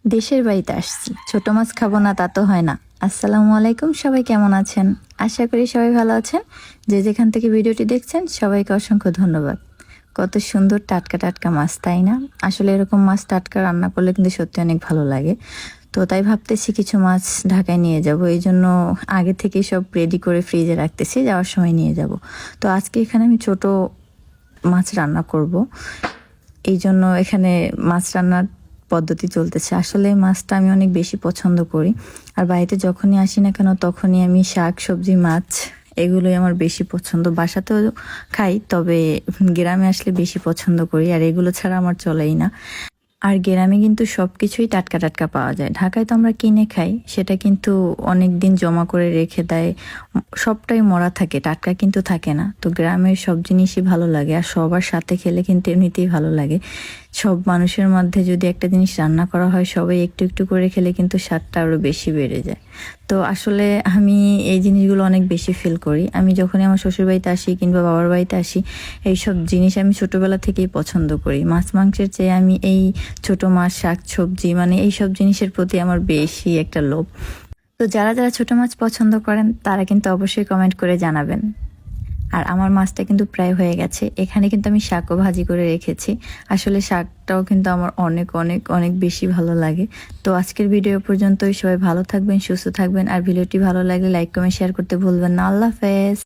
দেশের বাড়িতে আসছি, ছোট মাছ খাবো না তা তো হয় না। আসসালামু আলাইকুম, সবাই কেমন আছেন? আশা করি সবাই ভালো আছেন। যে যেখান থেকে ভিডিওটি দেখছেন সবাইকে অসংখ্য ধন্যবাদ। কত সুন্দর টাটকা টাটকা মাছ, তাই না? আসলে এরকম মাছ টাটকা রান্না করলে কিন্তু সত্যি অনেক ভালো লাগে। তো তাই ভাবতেছি কিছু মাছ ঢাকায় নিয়ে যাব, এই জন্য আগে থেকে সব রেডি করে ফ্রিজে রাখতেছি, যাওয়ার সময় নিয়ে যাব। তো আজকে এখানে আমি ছোট মাছ রান্না করব, এই জন্য এখানে মাছ রান্নার পদ্ধতি চলতেছে। আসলে মাছটা আমি অনেক বেশি পছন্দ করি, আর বাড়িতে যখনই আসি না কেন তখনই আমি শাক সবজি মাছ এগুলোই আমার বেশি পছন্দ। বাসাতেও খাই, তবে গ্রামে আসলে বেশি পছন্দ করি, আর এগুলো ছাড়া আমার চলেই না। আর গ্রামে কিন্তু সব কিছুই টাটকা টাটকা পাওয়া যায়। ঢাকায় তো আমরা কিনে খাই, সেটা কিন্তু অনেক দিন জমা করে রেখে দেয়, সবটাই মরা থাকে, টাটকা কিন্তু থাকে না। তো গ্রামের সব জিনিসই ভালো লাগে, আর সবার সাথে খেলে কিন্তু এমনিতেই ভালো লাগে। সব মানুষের মধ্যে যদি একটা জিনিস রান্না করা হয়, সবাই একটু একটু করে খেলে কিন্তু স্বাদটা আরও বেশি বেড়ে যায়। তো আসলে আমি এই জিনিসগুলো অনেক বেশি ফিল করি। আমি যখনই আমার শ্বশুর বাড়িতে আসি কিংবা বাবার বাড়িতে আসি, এইসব জিনিস আমি ছোটবেলা থেকেই পছন্দ করি। মাছ মাংসের চেয়ে আমি এই ছোট মাছ শাক সবজি মানে এইসব জিনিসের প্রতি আমার বেশি একটা লোভ। তো যারা যারা ছোট মাছ পছন্দ করেন তারা কিন্তু অবশ্যই কমেন্ট করে জানাবেন। আর আমার মাছটা কিন্তু প্রায় হয়ে গেছে। এখানে কিন্তু আমি শাকও ভাজি করে রেখেছি। আসলে শাকটাও কিন্তু আমার অনেক অনেক অনেক বেশি ভালো লাগে। তো আজকের ভিডিও পর্যন্তই। সবাই ভালো থাকবেন, সুস্থ থাকবেন, আর ভিডিওটি ভালো লাগলে লাইক কমেন্ট শেয়ার করতে ভুলবেন না। আল্লাহ হাফেজ।